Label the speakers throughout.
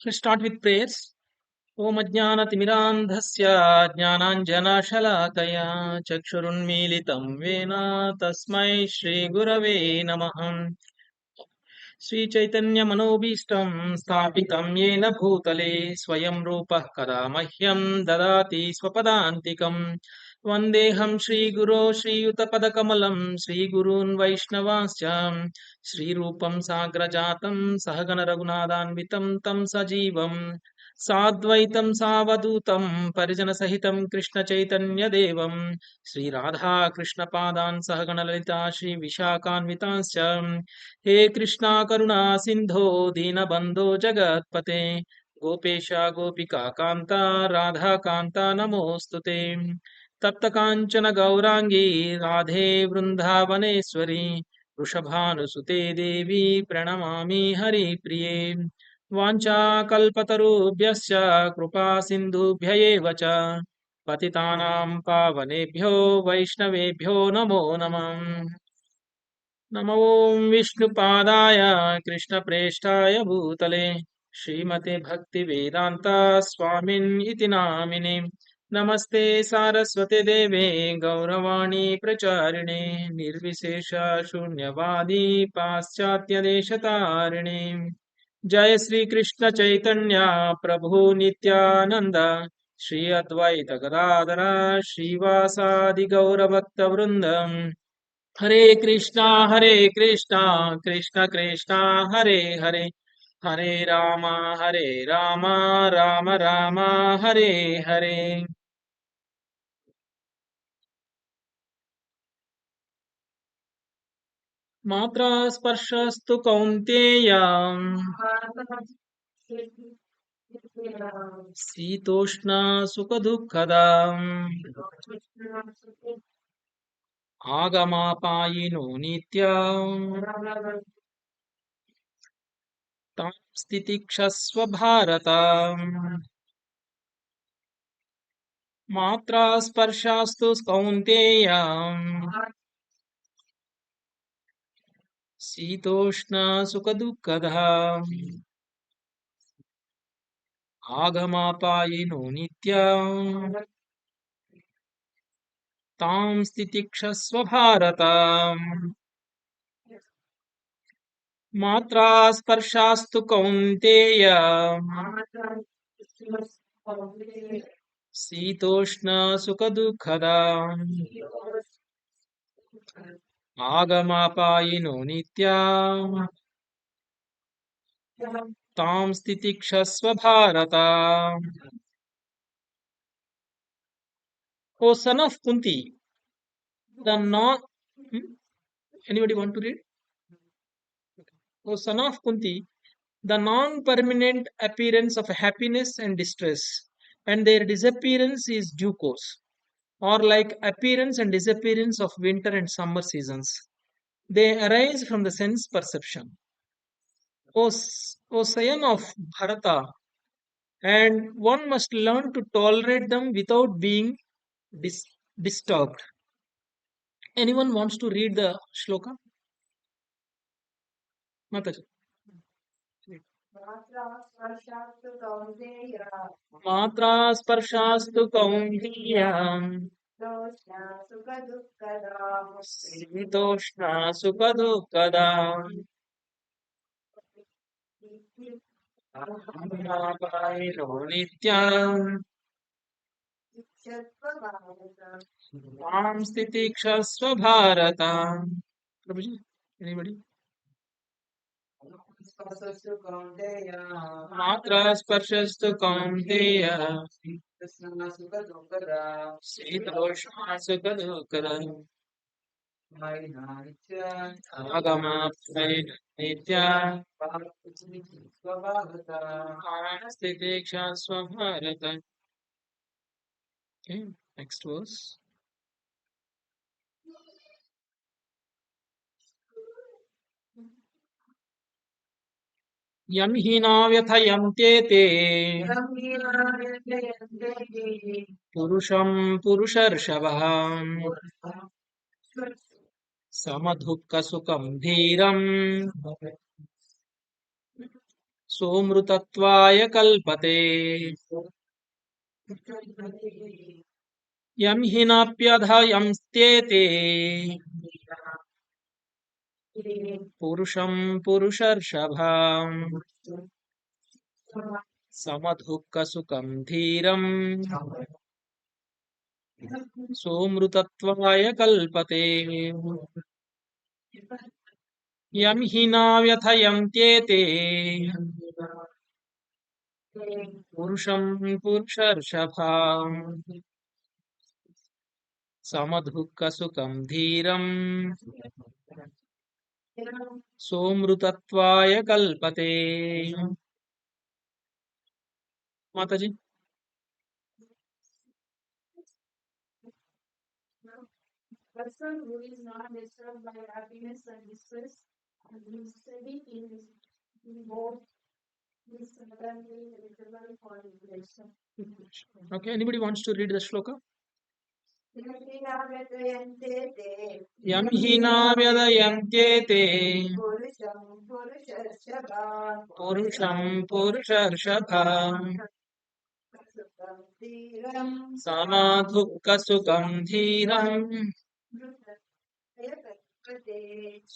Speaker 1: Let's start with prayers. Om Ajnanatimirandhasya Jnananjanashalakaya Chakshurunmilitam Vena Tasmai Shri Gurave Namah. Sri Chaitanya Manobishtam Sthapitam Yena Bhutale Swayam Rupa Kada Mahyam Dadati Swapadantikam Vandeham Shri Guru Shri Yutapadakamalam Shri Gurun Vaishnavascha Shri Rupam Sagrajatam Sahagana Raghunathanvitam Tam Sajivam Sadvaitam Savadutam Parijana Sahitam Krishna Chaitanya Devam Shri Radha Krishna Padan Sahagana Lalita Shri Vishakhanvitascha हे कृष्णा करुणा सिंधो दीनबंधो जगत्पते गोपेश गोपिका कांता राधा कांता नमोस्तुते तप्त कांचन गौरांगी राधे वृंदावनेश्वरी वृषभानुसुते देवी प्रणमामि हरिप्रिये वाञ्छाकल्पतरुभ्यश्च कृपा सिन्धुभ्य एव च पतितानां पावनेभ्यो वैष्णवेभ्यो नमो नमः नमो विष्णुपादाय कृष्णप्रेष्ठाय भूतले श्रीमते भक्तिवेदान्ता स्वामिन् इति नामिने नमस्ते सारस्वते देवे गौरवाणी प्रचारिणे निर्विशेष शून्यवादी पाश्चात्यदेशतारिणे जय श्री कृष्ण चैतन्य प्रभु नित्यानंद श्री अद्वैत गदाधर श्रीवासादि गौरभक्तवृंद हरे कृष्णा कृष्ण कृष्णा हरे हरे हरे राम राम राम हरे हरे मात्रा स्पर्शस्तु कौन्तेय शीतोष्ण सुखदुःखदा आगमापायिनो नित्यं तां स्थितिक्षस्व भारत मात्रा स्पर्शास्तु कौन्तेय शीतोष्ण सुखदुःखदा आगमापायिनो नित्यं तां स्थितिक्षस्व भारत मात्रा स्पर्शास्तु कौन्तेय शीतोष्ण सुखदुःखदा आगमापायिनो नित्यं तां स्थितिक्षस्व Bharat O son of Kunti, the non anybody want to read? O son of Kunti, the non-permanent appearance of happiness and distress, and their disappearance is due course, or like appearance and disappearance of winter and summer seasons. They arise from the sense perception. O scion of Bharata, and one must learn to tolerate them without being dis- disturbed. Anyone wants to read the shloka? Mataji. मात्रा स्पर्शास्तु कौन्तेय शीतोष्ण सुखदुःखदा आगमापायिनो नित्यं तां स्थितिक्षस्व भारत प्रभुजी anybody मात्रा स्पर्शस्तु कौन्तेय शीतोष्ण सुखदुःखदा आगमापायिनो नित्यं तां स्थितिक्षस्व Bharat. Okay, next verse. यं हीना व्यथयन्ते ते पुरुषं पुरुषर्षभः समदुःखसुखं धीरं सोमृतत्वाय कल्पते यं हि नाप्यधयंस्त्येते पुरुषं पुरुषर्षभा समदुःखसुखं धीरम् सोमृतत्वाय कल्पते यं हि नाव्यथयन्त्येते पुरुषं पुरुषर्षभा समदुःखसुखं धीरम् सोमृतत्वाय कल्पते माताजी
Speaker 2: person who is not disturbed by happiness and distress and who is steady in both is certainly eligible for liberation.
Speaker 1: Okay, anybody wants to read the shloka? Yam hina vyadayantyete purusham purusharshabha samadhukka sukham dhiram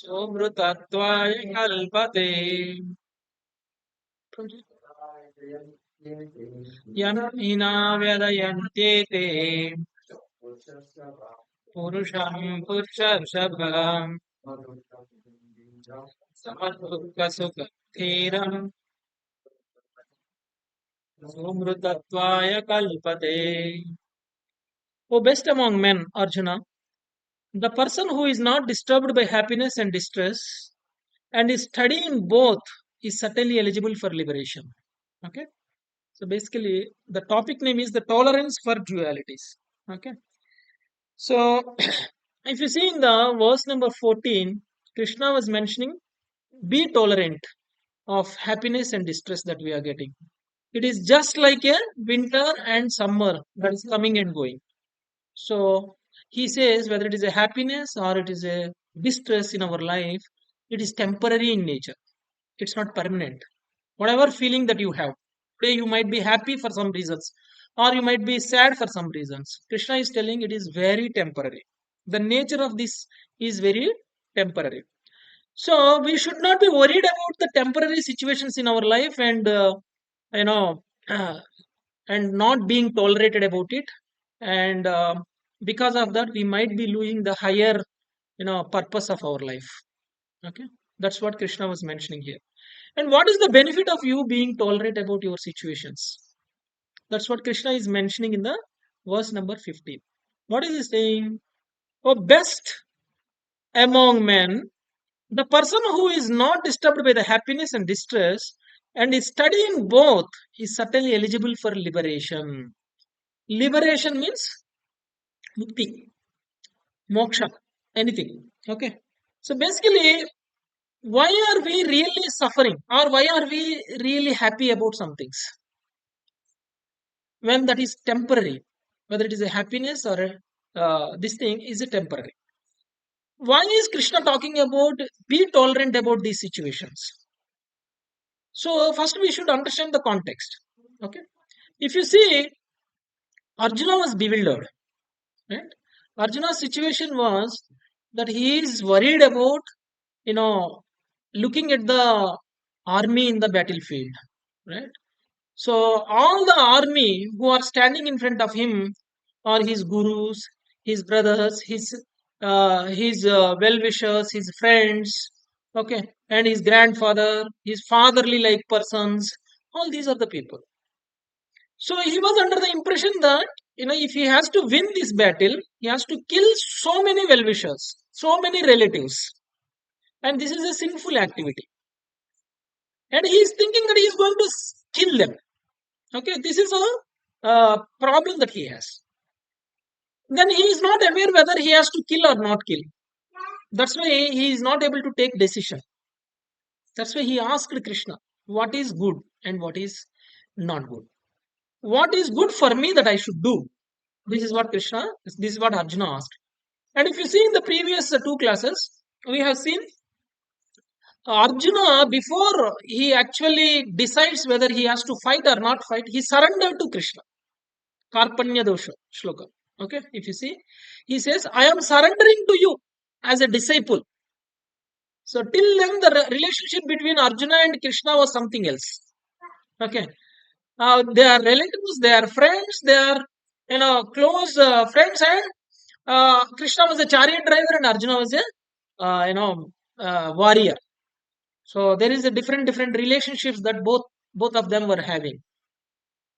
Speaker 1: somrutattvaya kalpate yam hina vyadayantyete purusham purusharshabha samadhukka sukham dhiram somrutattvaya kalpate. O best among men, Arjuna, the person who is not disturbed by happiness and distress and is studying both is certainly eligible for liberation. Okay. So basically, the topic name is the tolerance for dualities. Okay. So if you see in the verse number 14, Krishna was mentioning be tolerant of happiness and distress that we are getting. It is just like a winter and summer that is coming and going. So he says whether it is a happiness or it is a distress in our life, it is temporary in nature. It's not permanent. Whatever feeling that you have, today you might be happy for some reasons, or you might be sad for some reasons. Krishna is telling it is very temporary. The nature of this is very temporary. So we should not be worried about the temporary situations in our life and you know and not being tolerated about it, and because of that we might be losing the higher purpose of our life. Okay, that's what Krishna was mentioning here. And what is the benefit of you being tolerant about your situations? That's what Krishna is mentioning in the verse number 15. What is he saying? Oh, best among men, the person who is not disturbed by the happiness and distress and is studying both is certainly eligible for liberation. Liberation means mukti, moksha, anything. Okay. So basically, why are we really suffering or why are we really happy about some things when that is temporary? Whether it is a happiness or this thing is a temporary. Why is Krishna talking about be tolerant about these situations? So first we should understand the context. Okay. If you see, Arjuna was bewildered. Right? Arjuna's situation was that he is worried about, you know, looking at the army in the battlefield. Right? So all the army who are standing in front of him are his gurus, his brothers, his well-wishers, his friends, okay, and his grandfather, his fatherly like persons. All these are the people. So he was under the impression that if he has to win this battle, he has to kill so many well-wishers, so many relatives, and this is a sinful activity. And he is thinking that he is going to kill them. Okay, this is a problem that he has. Then he is not aware whether he has to kill or not kill. That's why he is not able to take decision. That's why he asked Krishna, what is good and what is not good? What is good for me that I should do? This is what this is what Arjuna asked. And if you see in the previous two classes, we have seen Arjuna, before he actually decides whether he has to fight or not fight, he surrendered to Krishna. Karpanya dosha shloka. Okay, if you see, he says, I am surrendering to you as a disciple. So till then, the relationship between Arjuna and Krishna was something else. Okay, they are relatives, they are friends, they are close friends, and Krishna was a chariot driver and Arjuna was a warrior. So there is a different relationships that both of them were having.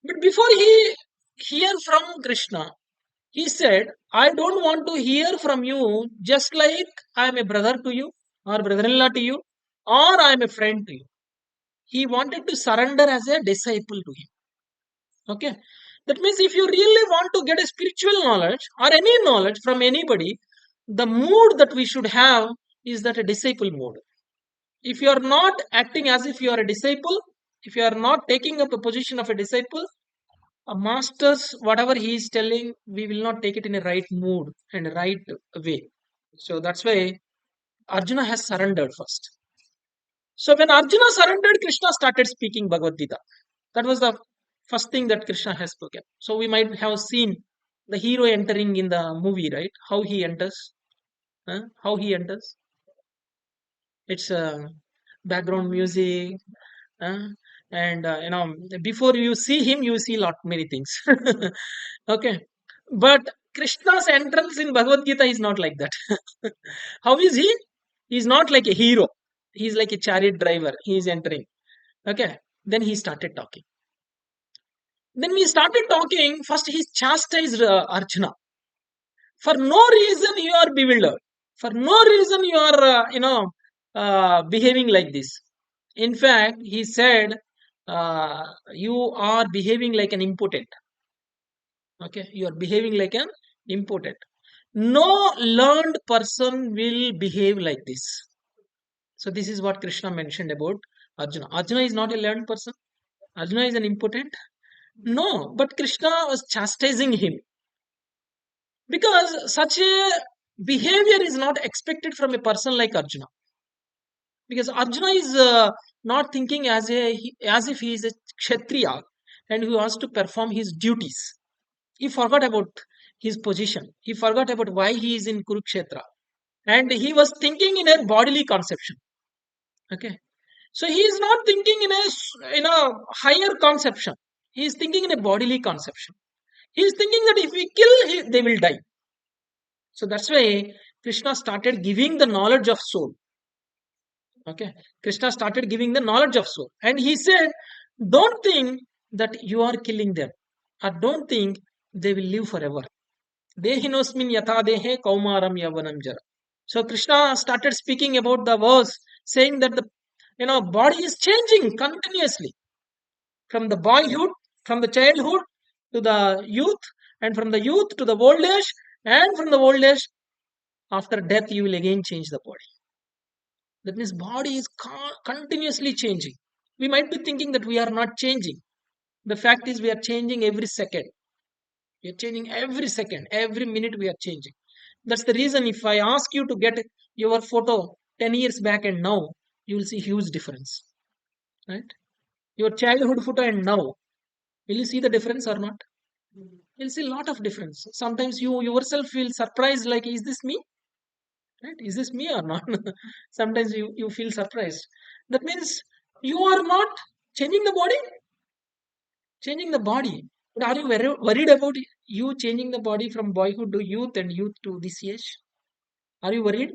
Speaker 1: But before he hear from Krishna, he said, I don't want to hear from you just like I am a brother to you or brother-in-law to you or I am a friend to you. He wanted to surrender as a disciple to him. Okay. That means if you really want to get a spiritual knowledge or any knowledge from anybody, the mood that we should have is that a disciple mood. If you are not acting as if you are a disciple, if you are not taking up a position of a disciple, a master's whatever he is telling, we will not take it in a right mood and a right way. So that's why Arjuna has surrendered first. So when Arjuna surrendered, Krishna started speaking Bhagavad Gita. That was the first thing that Krishna has spoken. So we might have seen the hero entering in the movie, right? How he enters. How he enters. It's background music. uh, and before you see him, you see lot many things. Okay. But Krishna's entrance in Bhagavad Gita is not like that. How is he? He's not like a hero. He's like a chariot driver. He is entering. Okay. Then he started talking. Then we started talking. First, he chastised Arjuna. For no reason, you are bewildered. For no reason, you are, behaving like this. In fact, he said, you are behaving like an impotent. Okay. You are behaving like an impotent. No learned person will behave like this. So, this is what Krishna mentioned about Arjuna. Arjuna is not a learned person. Arjuna is an impotent. No, but Krishna was chastising him because such a behavior is not expected from a person like Arjuna. Because Arjuna is not thinking as if he is a kshatriya and he wants to perform his duties. He forgot about his position. He forgot about why he is in Kurukshetra, and he was thinking in a bodily conception. Okay, so he is not thinking in a higher conception. He is thinking in a bodily conception. He is thinking that if we kill, they will die. So that's why Krishna started giving the knowledge of soul. Okay, Krishna started giving the knowledge of soul, and he said, "Don't think that you are killing them, or don't think they will live forever." Dehinosmin yatha dehe kaumaram yavanam jara. So Krishna started speaking about the verse, saying that the body is changing continuously from the boyhood, from the childhood to the youth, and from the youth to the old age, and from the old age after death you will again change the body. That means body is continuously changing. We might be thinking that we are not changing. The fact is we are changing every second. We are changing every second, every minute we are changing. That's the reason if I ask you to get your photo 10 years back and now, you will see huge difference. Right? Your childhood photo and now, will you see the difference or not? You'll see a lot of difference. Sometimes you yourself feel surprised, like, is this me? Right? Is this me or not? Sometimes you feel surprised. That means you are not changing the body, changing the body. But are you very worried about you changing the body from boyhood to youth and youth to this age? Are you worried?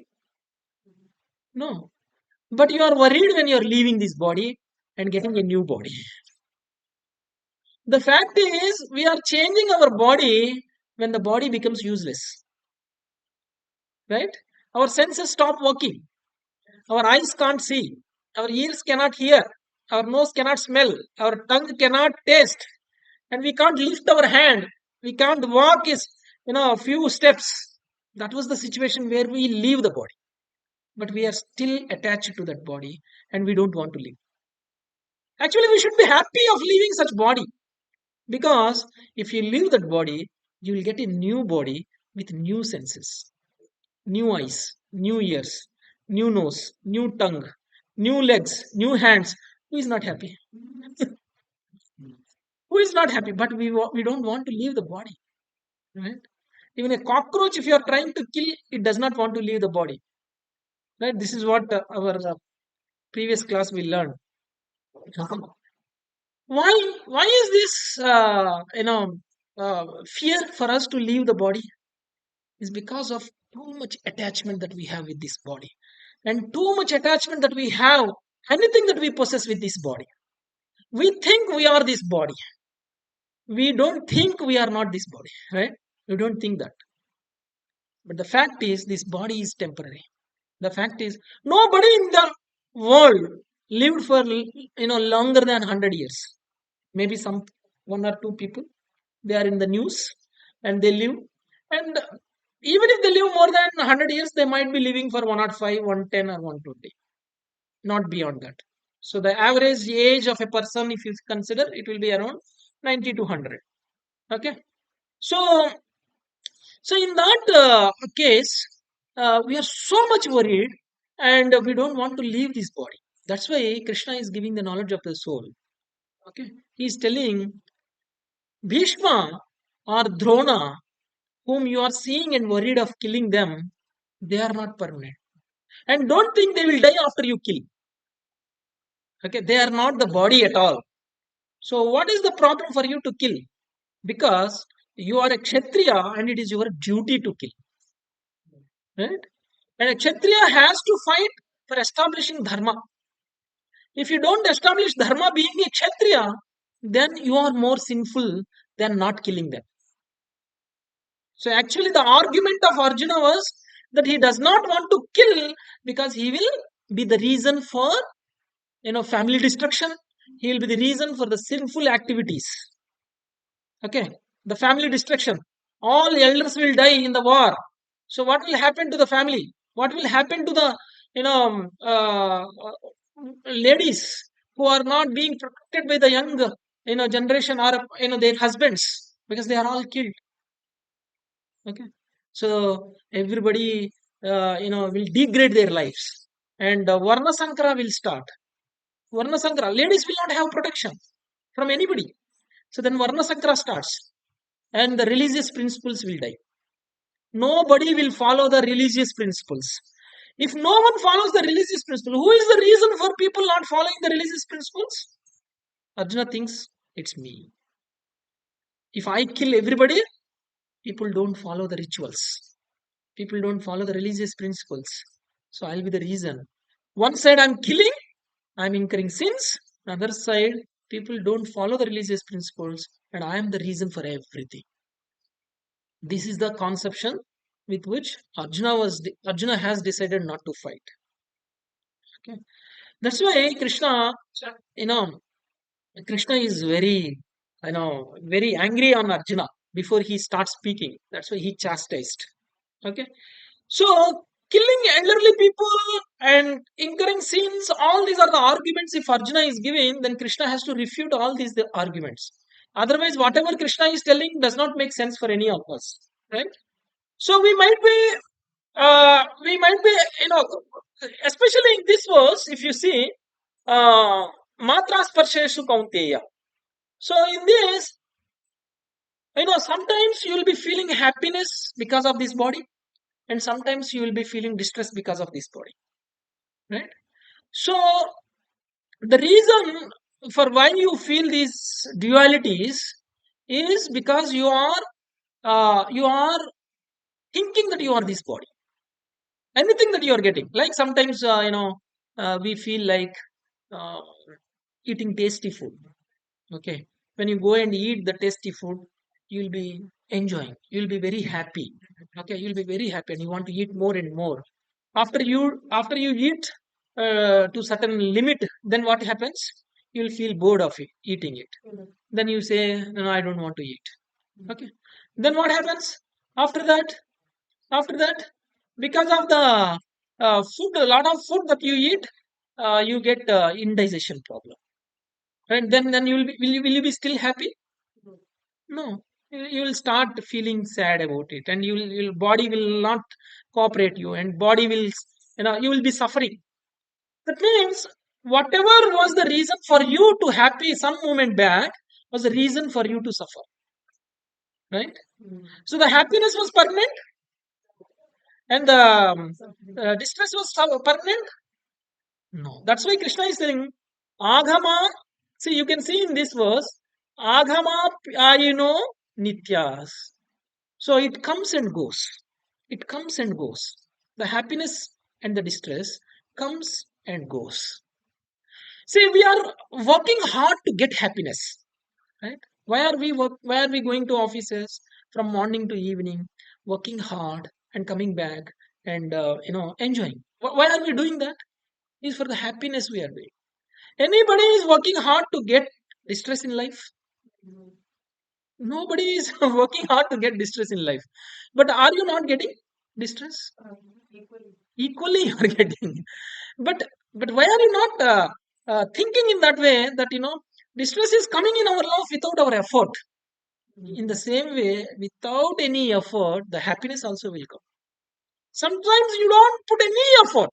Speaker 1: No. But you are worried when you are leaving this body and getting a new body. The fact is, we are changing our body when the body becomes useless. Right? Our senses stop working. Our eyes can't see. Our ears cannot hear. Our nose cannot smell. Our tongue cannot taste. And we can't lift our hand. We can't walk a few steps. That was the situation where we leave the body. But we are still attached to that body and we don't want to leave. Actually, we should be happy of leaving such body. Because if you leave that body, you will get a new body with new senses, new eyes, new ears, new nose, new tongue, new legs, new hands. Who is not happy? Who is not happy? But we don't want to leave the body, right? Even a cockroach, if you are trying to kill, it does not want to leave the body, right? This is what our previous class we learned. Why is this fear for us to leave the body? Is because of too much attachment that we have with this body, and too much attachment that we have anything that we possess with this body. We think we are this body. We don't think we are not this body, right? We don't think that. But the fact is, this body is temporary. The fact is, nobody in the world lived for longer than 100 years. Maybe some one or two people, they are in the news and they live. And even if they live more than 100 years, they might be living for 105, 110, or 120, not beyond that. So the average age of a person, if you consider, it will be around 90 to 100. Okay. So, so in that case, we are so much worried and we don't want to leave this body. That's why Krishna is giving the knowledge of the soul. Okay. He is telling Bhishma or Drona, whom you are seeing and worried of killing them, they are not permanent. And don't think they will die after you kill. Okay, they are not the body at all. So, what is the problem for you to kill? Because you are a Kshatriya and it is your duty to kill. Right? And a Kshatriya has to fight for establishing Dharma. If you don't establish Dharma being a Kshatriya, then you are more sinful than not killing them. So actually the argument of Arjuna was that he does not want to kill because he will be the reason for family destruction. He will be the reason for the sinful activities. Okay, the family destruction. All elders will die in the war. So what will happen to the family? What will happen to the ladies who are not being protected by the young generation or their husbands because they are all killed? Okay, so everybody will degrade their lives, and Varna Sankara will start. Varna Sankara, ladies will not have protection from anybody. So then Varna Sankara starts, and the religious principles will die. Nobody will follow the religious principles. If no one follows the religious principle, who is the reason for people not following the religious principles? Arjuna thinks it's me. If I kill everybody, people don't follow the rituals. People don't follow the religious principles. So I'll be the reason. One side I'm killing, I'm incurring sins. Another side, people don't follow the religious principles, and I am the reason for everything. This is the conception with which Arjuna has decided not to fight. Okay, that's why you know, Krishna is very angry on Arjuna before he starts speaking. That's why he chastised. Okay, so killing elderly people and incurring sins, all these are the arguments. If Arjuna is giving, then Krishna has to refute all these arguments. Otherwise, whatever Krishna is telling does not make sense for any of us, right? So we might be, especially in this verse, if you see, matra sparsheshu kaunteya. So in this, sometimes you will be feeling happiness because of this body, and sometimes you will be feeling distress because of this body, right? So the reason for why you feel these dualities is because you are thinking that you are this body. Anything that you are getting, like sometimes we feel like uh, eating tasty food. Okay, when you go and eat the tasty food, you'll be enjoying, you'll be very happy. Okay, you'll be very happy and you want to eat more and more. After you eat to certain limit, then what happens? You'll feel bored of it, eating it. Then you say, no, I don't want to eat. Okay, then what happens after that? After that, because of the food, a lot of food that you eat, you get indigestion problem. And then will you be still happy? No. You will start feeling sad about it, and your body will not cooperate you, and body will, you will be suffering. That means whatever was the reason for you to happy some moment back was the reason for you to suffer. Right? So the happiness was permanent and the distress was permanent. No. That's why Krishna is saying, Agama. See, you can see in this verse, Agama Ayino Nityas. So it comes and goes. It comes and goes. The happiness and the distress comes and goes. See, we are working hard to get happiness, right? Why are we going to offices from morning to evening, working hard and coming back and enjoying? Why are we doing that? Is for the happiness we are doing. Anybody is working hard to get distress in life? Nobody is working hard to get distress in life. But are you not getting distress? Equally you are getting. But why are you not thinking in that way that distress is coming in our life without our effort? In the same way, without any effort, the happiness also will come. Sometimes you don't put any effort,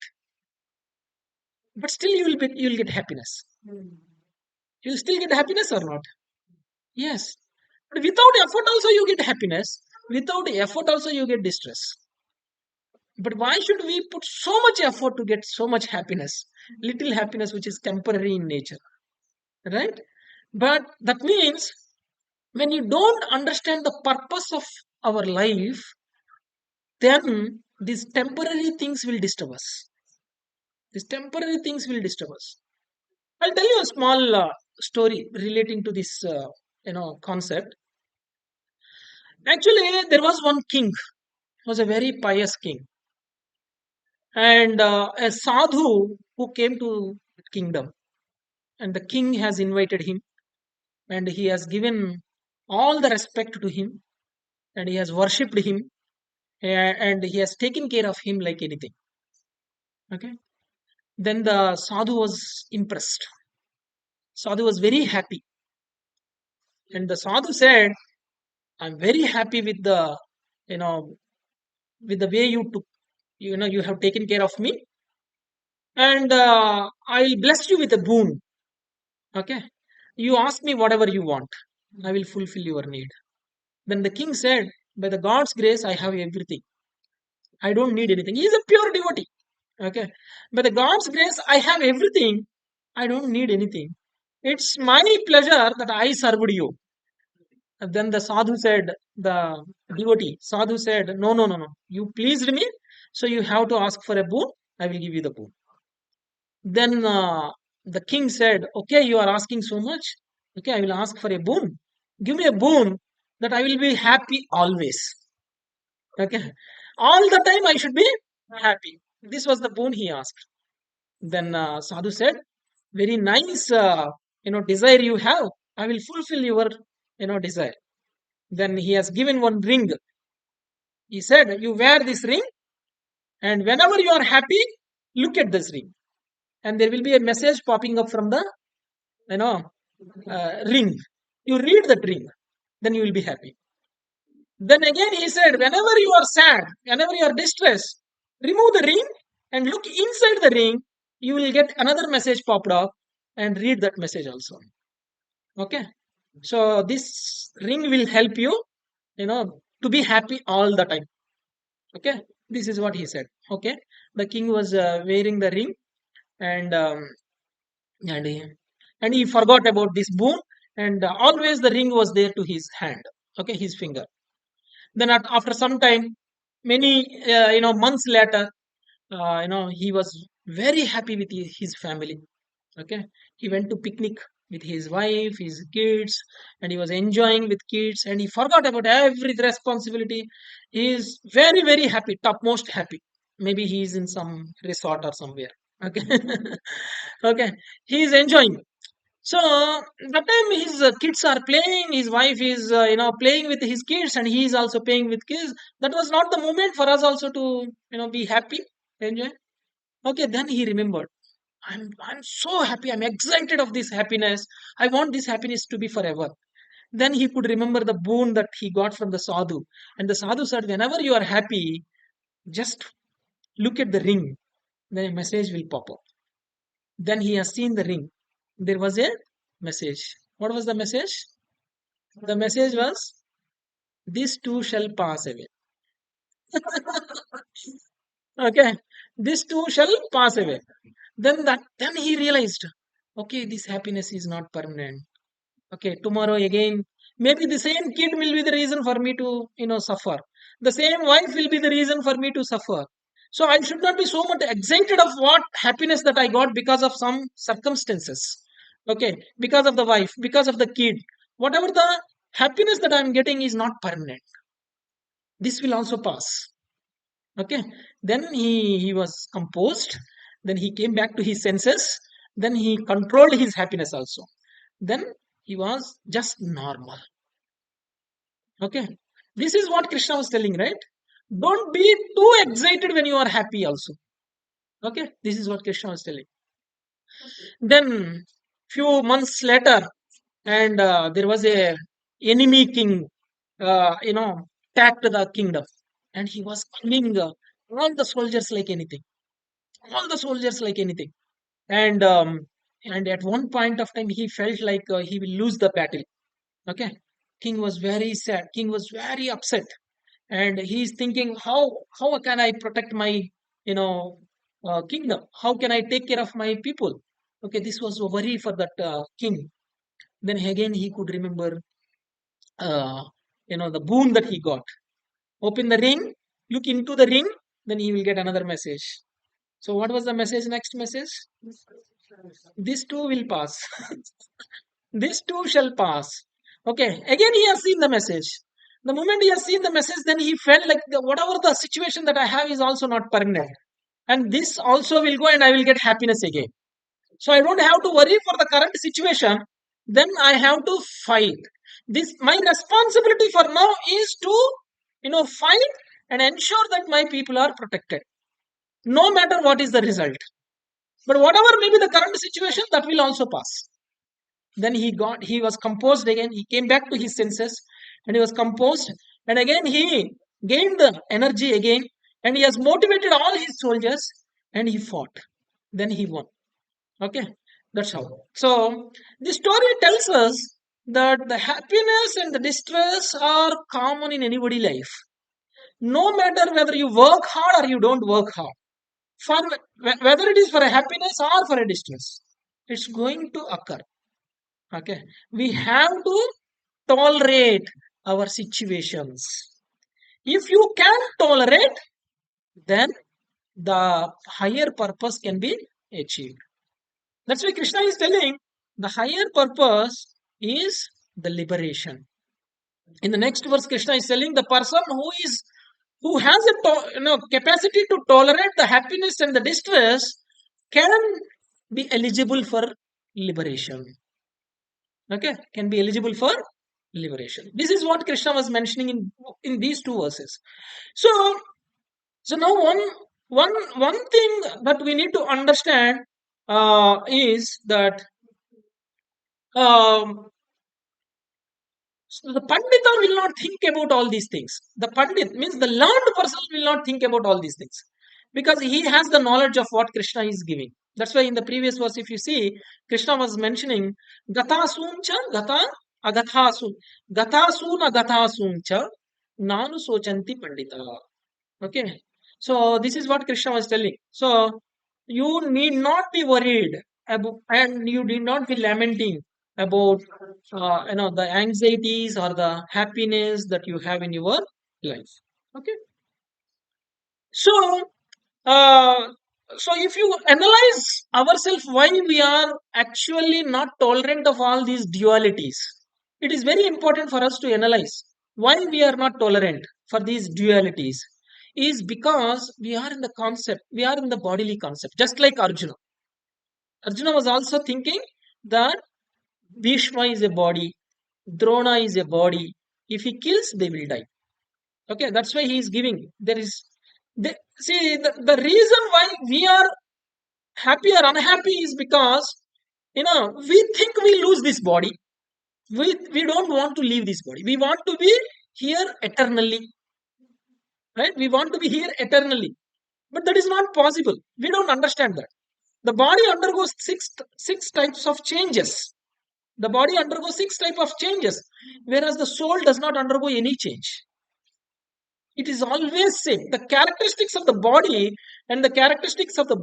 Speaker 1: but still you'll get happiness. You'll still get happiness or not? Yes. But without effort also you get happiness. Without effort also you get distress. But why should we put so much effort to get so much happiness? Little happiness which is temporary in nature. Right? But that means when you don't understand the purpose of our life, then these temporary things will disturb us. These temporary things will disturb us. I'll tell you a small story relating to this concept. Actually, there was one king, was a very pious king, and a sadhu who came to the kingdom, and the king has invited him, and he has given all the respect to him, and he has worshipped him, and he has taken care of him like anything. Okay. Then the sadhu was impressed. Sadhu was very happy, and the sadhu said, "I'm very happy with the, you know, with the way you took, you have taken care of me, and I'll bless you with a boon. Okay, you ask me whatever you want, I will fulfill your need." Then the king said, "By the God's grace, I have everything. I don't need anything." He is a pure devotee. Okay, by the God's grace, I have everything. I don't need anything. It's my pleasure that I served you. And then the sadhu said, the devotee, sadhu said, "No, no, no, no. You pleased me, so you have to ask for a boon. I will give you the boon." Then the king said, "Okay, you are asking so much. Okay, I will ask for a boon. Give me a boon that I will be happy always. Okay, all the time I should be happy." This was the boon he asked. Then Sadhu said, "Very nice, desire you have. I will fulfill your, desire." Then he has given one ring. He said, "You wear this ring, and whenever you are happy, look at this ring, and there will be a message popping up from the, you know, ring. You read that ring, then you will be happy." Then again he said, "Whenever you are sad, whenever you are distressed, remove the ring and look inside the ring. You will get another message popped up, and read that message also." Okay. So this ring will help you, to be happy all the time. Okay. This is what he said. Okay. The king was wearing the ring, and and he, and he forgot about this boon, and always the ring was there to his hand. Okay, his finger. Then after some time, many months later, he was very happy with his family. Okay, he went to picnic with his wife, his kids, and he was enjoying with kids, and he forgot about every responsibility. He is very very happy, topmost happy. Maybe he is in some resort or somewhere. Okay. Okay, he is enjoying. So that time his kids are playing, his wife is playing with his kids, and he is also playing with kids. That was not the moment for us also to be happy, enjoy. Okay, then he remembered, I'm so happy, I'm excited of this happiness. I want this happiness to be forever. Then he could remember the boon that he got from the sadhu, and the sadhu said, "Whenever you are happy, just look at the ring, then a message will pop up." Then he has seen the ring. There was a message. What was the message? The message was, "This too shall pass away." Okay, this too shall pass away. Then he realized, okay, this happiness is not permanent. Okay, tomorrow again, maybe the same kid will be the reason for me to, suffer. The same wife will be the reason for me to suffer. So I should not be so much excited of what happiness that I got because of some circumstances. Okay, because of the wife, because of the kid. Whatever the happiness that I'm getting is not permanent. This will also pass. Okay, then he was composed. Then he came back to his senses. Then he controlled his happiness also. Then he was just normal. Okay, this is what Krishna was telling, right? Don't be too excited when you are happy also. Okay, this is what Krishna was telling. Then few months later, and there was a enemy king, attacked the kingdom, and he was killing all the soldiers like anything, all the soldiers like anything. And and at one point of time, he felt like he will lose the battle. Okay, king was very sad. King was very upset, and he's thinking, how can I protect my you know kingdom? How can I take care of my people? Okay, this was a worry for that king. Then again he could remember uh, the boon that he got. Open the ring, look into the ring, then he will get another message. So what was the message? Next message: this too will pass. This too shall pass. Okay, again he has seen the message. The moment he has seen the message, then he felt like whatever the situation that I have is also not permanent. And this also will go and I will get happiness again. So I don't have to worry for the current situation. Then I have to fight. This my responsibility for now is to fight and ensure that my people are protected, no matter what is the result. But whatever may be the current situation, that will also pass. Then he was composed again. He came back to his senses and he was composed. And again he gained the energy again. And he has motivated all his soldiers and he fought. Then he won. Okay, that's how. So the story tells us that the happiness and the distress are common in anybody's life. No matter whether you work hard or you don't work hard, for whether it is for a happiness or for a distress, it's going to occur. Okay, we have to tolerate our situations. If you can tolerate, then the higher purpose can be achieved. That's why Krishna is telling the higher purpose is the liberation. In the next verse, Krishna is telling the person who has a capacity to tolerate the happiness and the distress can be eligible for liberation. Okay, can be eligible for liberation. This is what Krishna was mentioning in these two verses. So now one thing that we need to understand is that um, so the Pandita will not think about all these things. The Pandit means the learned person will not think about all these things because he has the knowledge of what Krishna is giving. That's why in the previous verse, if you see, Krishna was mentioning Gatasuncha Gata Agathasun. Gatasun Agathasuncha Nanu Sochanti Pandita. Okay. So this is what Krishna was telling. So you need not be worried about, and you need not be lamenting about the anxieties or the happiness that you have in your life. Okay. So uh, so if you analyze ourselves why we are actually not tolerant of all these dualities, it is very important for us to analyze why we are not tolerant for these dualities is because we are in the concept, we are in the bodily concept, just like Arjuna. Arjuna was also thinking that Bhishma is a body, Drona is a body. If he kills, they will die. Okay, that's why he is giving. There is, see, the reason why we are happy or unhappy is because, we think we lose this body. We don't want to leave this body. We want to be here eternally, right? We want to be here eternally. But that is not possible. We don't understand that. The body undergoes six types of changes. The body undergoes six types of changes, whereas the soul does not undergo any change. It is always same. The characteristics of the body and the characteristics of the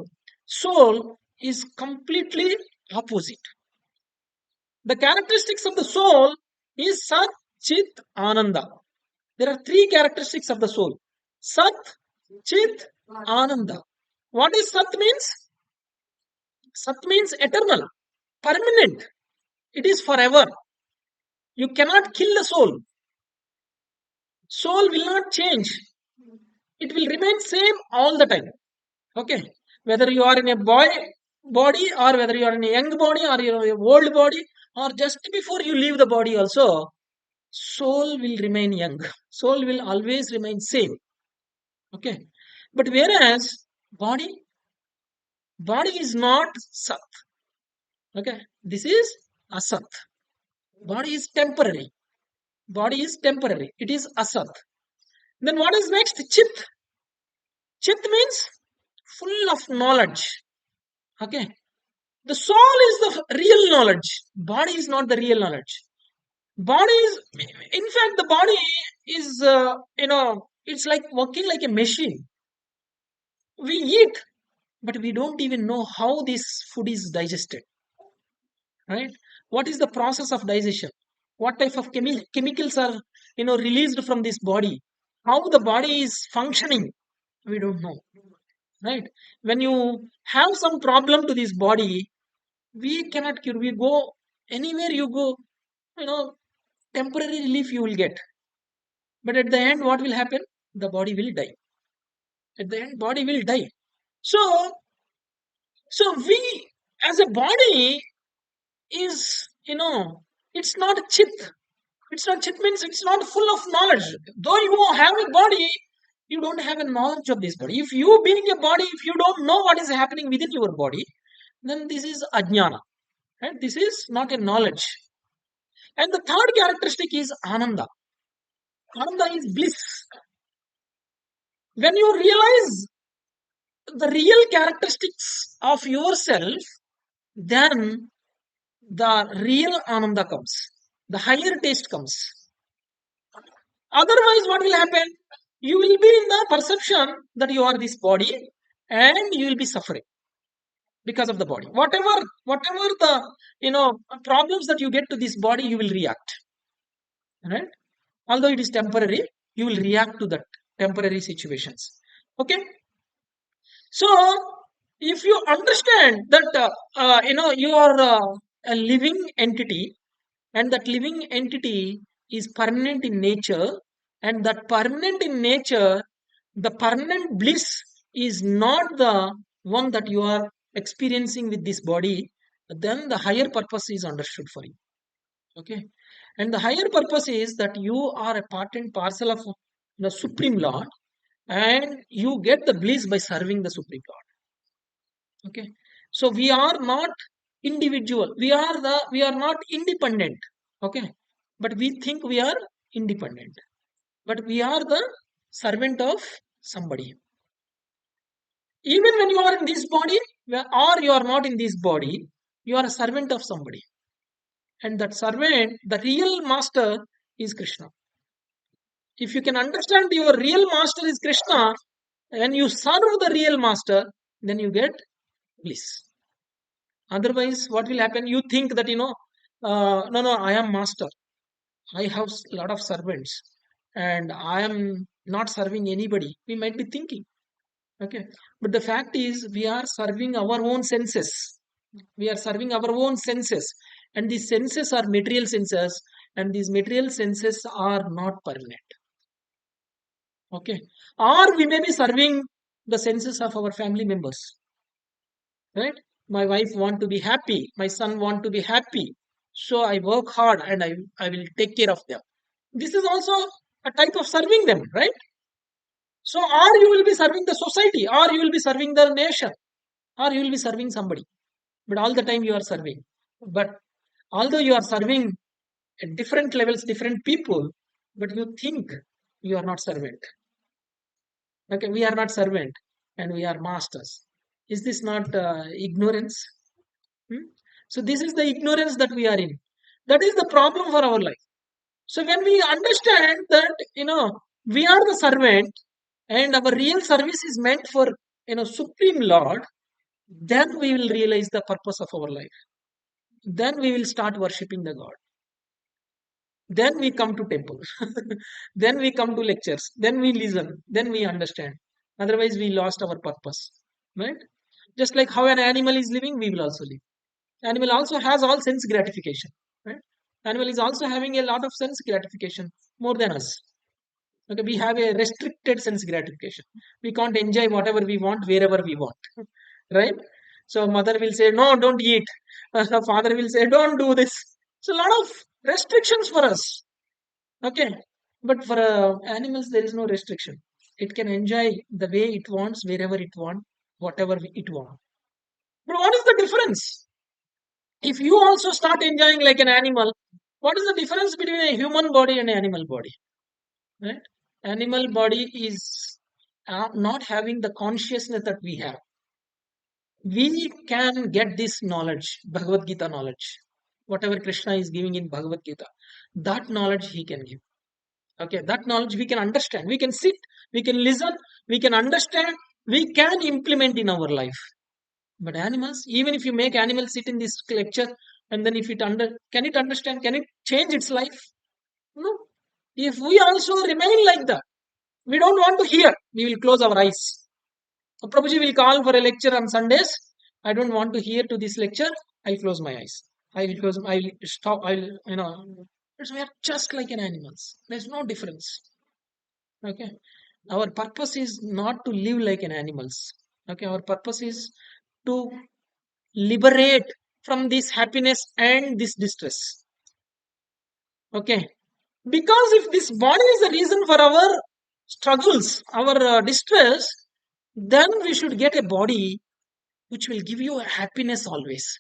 Speaker 1: soul is completely opposite. The characteristics of the soul is Sat, Chit, Ananda. There are three characteristics of the soul. Sat, Chit, Ananda. What is Sat means? Sat means eternal, permanent. It is forever. You cannot kill the soul. Soul will not change. It will remain same all the time. Okay. Whether you are in a body or whether you are in a young body or you are in a old body or just before you leave the body also, soul will remain young. Soul will always remain same. Okay. But whereas body is not Sat. Okay. This is Asat. Body is temporary. Body is temporary. It is Asat. Then what is next? Chit. Chit means full of knowledge. Okay. The soul is the real knowledge. Body is not the real knowledge. Body is, in fact, the body is, it's like working like a machine. We eat, but we don't even know how this food is digested. Right? What is the process of digestion? What type of chemicals are, released from this body? How the body is functioning? We don't know. Right? When you have some problem to this body, we cannot cure. We go anywhere you go, you know, temporary relief you will get. But at the end, what will happen? The body will die. At the end, body will die. So, we as a body is, it's not a chit. It's not chit means it's not full of knowledge. Though you have a body, you don't have a knowledge of this body. If you being a body, if you don't know what is happening within your body, then this is ajnana. Right? This is not a knowledge. And the third characteristic is ananda. Ananda is bliss. When you realize the real characteristics of yourself, then the real ananda comes. The higher taste comes. Otherwise, what will happen? You will be in the perception that you are this body and you will be suffering because of the body. Whatever the problems that you get to this body, you will react. Right? Although it is temporary, you will react to that temporary situations. Okay. So if you understand that you are a living entity, and that living entity is permanent in nature, and that permanent in nature, the permanent bliss is not the one that you are experiencing with this body, then the higher purpose is understood for you. Okay. And the higher purpose is that you are a part and parcel of the Supreme Lord, and you get the bliss by serving the Supreme Lord. Okay. So we are not individual. We are not independent. Okay. But we think we are independent. But we are the servant of somebody. Even when you are in this body, or you are not in this body, you are a servant of somebody. And that servant, the real master, is Krishna. If you can understand your real master is Krishna, and you serve the real master, then you get bliss. Otherwise, what will happen? You think that, no, I am master. I have a lot of servants and I am not serving anybody. We might be thinking. Okay. But the fact is, we are serving our own senses. We are serving our own senses. And these senses are material senses. And these material senses are not permanent. Okay. Or we may be serving the senses of our family members. Right? My wife want to be happy. My son want to be happy. So I work hard and I will take care of them. This is also a type of serving them, right? So, or you will be serving the society, or you will be serving the nation, or you will be serving somebody. But all the time you are serving. But although you are serving at different levels, different people, but you think you are not servant. Okay, we are not servant and we are masters. Is this not ignorance? Hmm? So this is the ignorance that we are in. That is the problem for our life. So when we understand that, we are the servant and our real service is meant for, Supreme Lord, then we will realize the purpose of our life. Then we will start worshipping the God. Then we come to temple. Then we come to lectures. Then we listen. Then we understand. Otherwise, we lost our purpose. Right? Just like how an animal is living, we will also live. Animal also has all sense gratification. Right? Animal is also having a lot of sense gratification more than us. Okay, we have a restricted sense gratification. We can't enjoy whatever we want wherever we want. Right? So mother will say, no, don't eat. Father will say, don't do this. So a lot of restrictions for us. Okay. But for animals, there is no restriction. It can enjoy the way it wants, wherever it wants, whatever it wants. But what is the difference? If you also start enjoying like an animal, what is the difference between a human body and an animal body? Right? Animal body is not having the consciousness that we have. We can get this knowledge, Bhagavad Gita knowledge, whatever Krishna is giving in Bhagavad Gita, that knowledge he can give. Okay, that knowledge we can understand. We can sit, we can listen, we can understand, we can implement in our life. But animals, even if you make animals sit in this lecture, and then if can it understand? Can it change its life? No. If we also remain like that, we don't want to hear. We will close our eyes. So Prabhuji will call for a lecture on Sundays. I don't want to hear to this lecture. I'll close my eyes. I will close. I'll stop. We are just like an animals. There's no difference. Okay. Our purpose is not to live like an animals. Okay. Our purpose is to liberate from this happiness and this distress. Okay. Because if this body is the reason for our struggles, our distress, then we should get a body which will give you happiness always,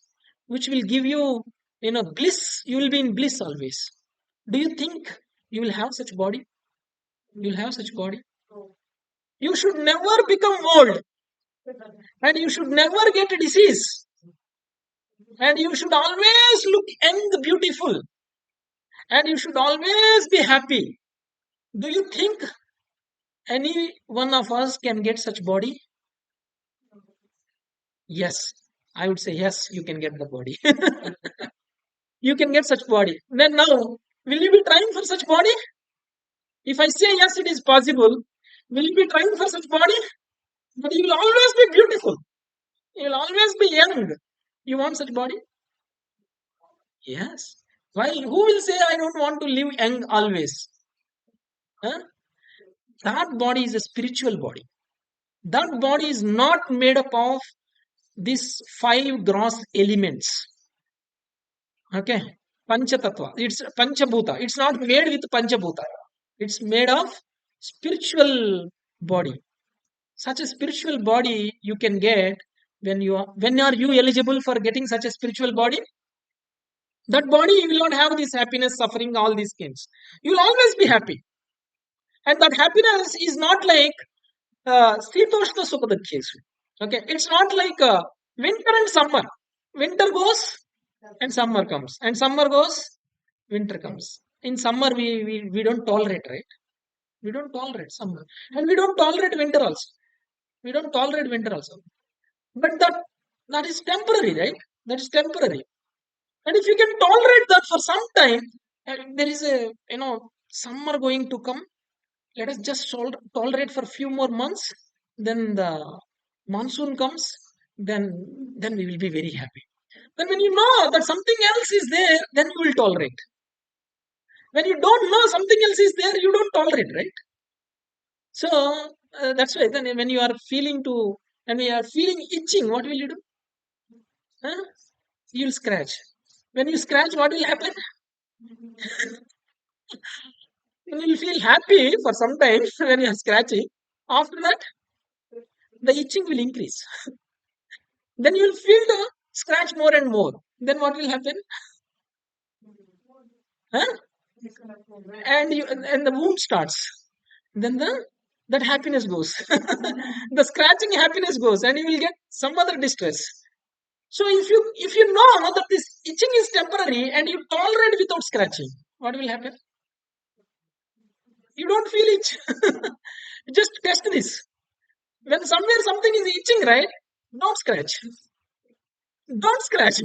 Speaker 1: which will give you, bliss. You will be in bliss always. Do you think you will have such body? You will have such body. You should never become old, and you should never get a disease, and you should always look young, beautiful, and you should always be happy. Do you think any one of us can get such body? Yes, I would say yes, you can get the body. You can get such body. Then now, will you be trying for such body? If I say yes, it is possible, will you be trying for such body? But you will always be beautiful. You will always be young. You want such body? Yes. Why? Who will say I don't want to live young always? Huh? That body is a spiritual body. That body is not made up of these five gross elements. Okay. Panchatattva. It's Panchabhuta. It's not made with Panchabhuta. It's made of spiritual body. Such a spiritual body you can get when are you eligible for getting such a spiritual body? That body you will not have this happiness, suffering, all these things. You will always be happy. And that happiness is not like Sitoshna Sukadakhesu. Okay, it's not like winter and summer. Winter goes and summer comes, and summer goes, winter comes. In summer, we don't tolerate, right? We don't tolerate summer, and we don't tolerate winter also. We don't tolerate winter also. But that is temporary, right? That is temporary. And if you can tolerate that for some time, and there is a summer going to come. Let us just tolerate for a few more months. Then the monsoon comes. Then we will be very happy. Then when you know that something else is there, then you will tolerate. When you don't know something else is there, you don't tolerate, right? So that's why then when you are feeling when you are feeling itching, what will you do? Huh? You'll scratch. When you scratch, what will happen? You will feel happy for some time when you are scratching. After that, the itching will increase. Then you will feel the scratch more and more. Then what will happen? Huh? And the wound starts. Then the that happiness goes. The scratching happiness goes, and you will get some other distress. So if you know that this itching is temporary and you tolerate without scratching, what will happen? You don't feel itch. Just test this. When somewhere something is itching, right? Don't scratch. Don't scratch.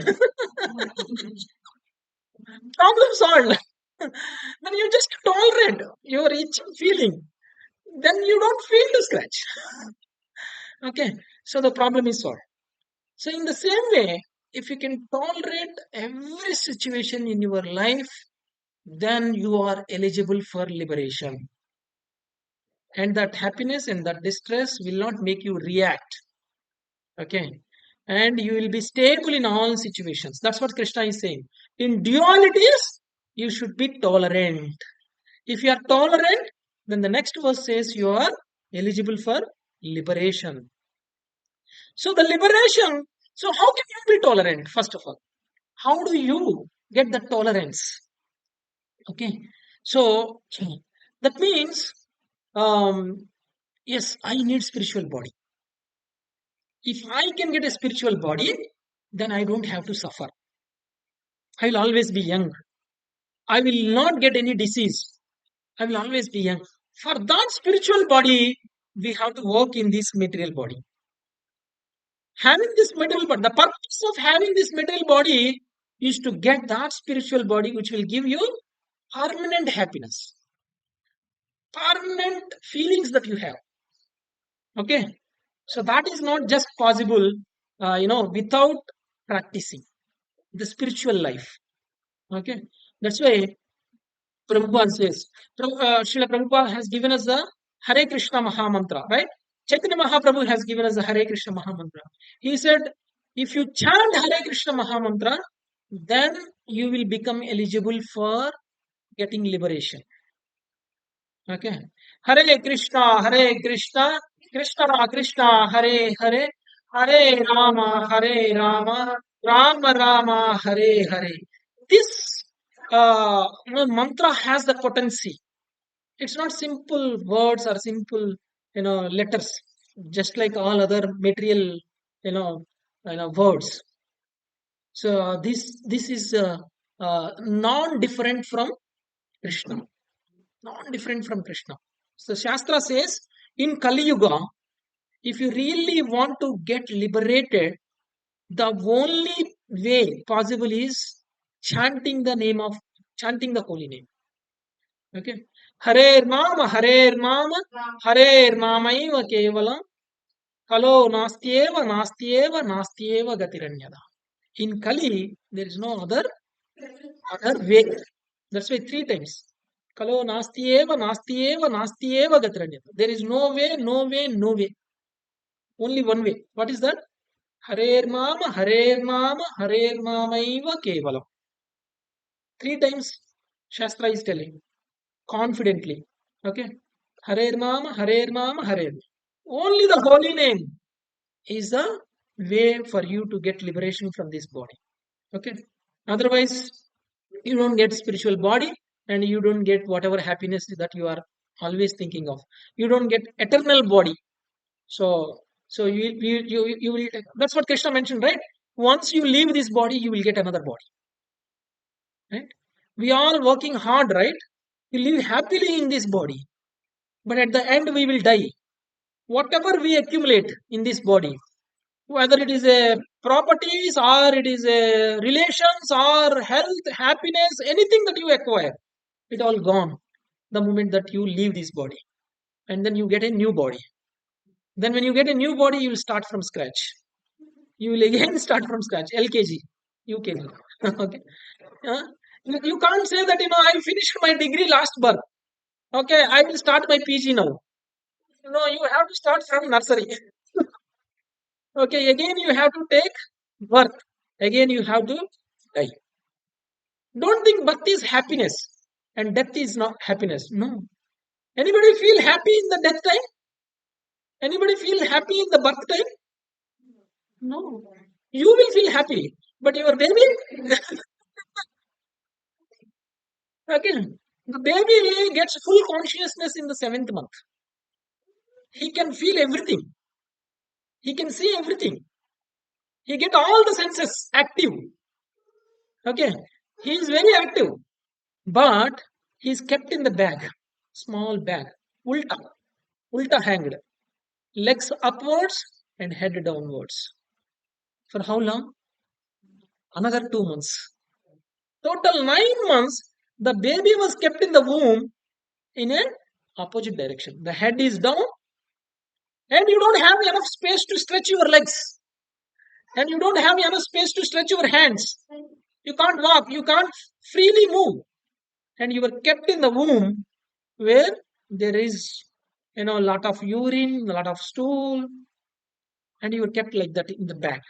Speaker 1: Problem solved. Then you just tolerate your itching feeling. Then you don't feel the scratch. Okay. So the problem is solved. So in the same way, if you can tolerate every situation in your life, then you are eligible for liberation. And that happiness and that distress will not make you react. Okay. And you will be stable in all situations. That's what Krishna is saying. In dualities, you should be tolerant. If you are tolerant, then the next verse says you are eligible for liberation. So the liberation, so how can you be tolerant, first of all? How do you get the tolerance? Okay. So that means, yes, I need spiritual body. If I can get a spiritual body, then I don't have to suffer. I will always be young. I will not get any disease. I will always be young. For that spiritual body, we have to work in this material body. Having this material body, the purpose of having this material body is to get that spiritual body which will give you permanent happiness, permanent feelings that you have. Okay. So that is not just possible, without practicing the spiritual life. Okay. That's why Prabhupada says, Srila Prabhupada has given us the Hare Krishna Maha Mantra, right? Chaitanya Mahaprabhu has given us the Hare Krishna Maha Mantra. He said, if you chant Hare Krishna Maha Mantra, then you will become eligible for getting liberation. Okay. Hare Krishna, Krishna Krishna, Hare Hare, Hare Rama, Rama Rama, Hare Hare. This mantra has the potency. It's not simple words or simple, letters, just like all other material, words. So this is non-different from Krishna. Non-different from Krishna. So Shastra says, in Kali Yuga, if you really want to get liberated, the only way possible is chanting the holy name. Okay. Harer Mama, Harer Mamaiva Kevalam, Kalo Nastyeva Gatiranyada. In Kali, there is no other way. That's why 3 times. Kalo Nastyeva Gatiranyada. There is no way, no way, no way. Only one way. What is that? Harer Mama, Harer Mamaiva Kevalam. 3 times Shastra is telling confidently. Okay. Harer Mama, Harer. Only the holy name is the way for you to get liberation from this body. Okay. Otherwise, you don't get spiritual body and you don't get whatever happiness that you are always thinking of. You don't get eternal body. So you will. That's what Krishna mentioned, right? Once you leave this body, you will get another body. Right? We are working hard, right? We live happily in this body, but at the end we will die. Whatever we accumulate in this body, whether it is a properties or it is a relations or health, happiness, anything that you acquire, it all gone the moment that you leave this body, and then you get a new body. Then when you get a new body, you will start from scratch. You will again start from scratch. LKG, UKG. Okay. You can't say that I finished my degree last birth. Okay, I will start my PG now. No, you have to start from nursery. Okay, again you have to take birth. Again you have to die. Don't think birth is happiness and death is not happiness. No. Anybody feel happy in the death time? Anybody feel happy in the birth time? No. You will feel happy, but your baby, again, the baby gets full consciousness in the 7th month. he can feel everything. He can see everything. He get all the senses active. Okay, he is very active, but he is kept in the bag, small bag, ulta, ulta hanged, legs upwards and head downwards. For how long? Another 2 months. Total 9 months. The baby was kept in the womb in a opposite direction. The head is down, and you don't have enough space to stretch your legs, and you don't have enough space to stretch your hands. You can't walk. You can't freely move, and you were kept in the womb where there is, a lot of urine, a lot of stool, and you were kept like that in the bag.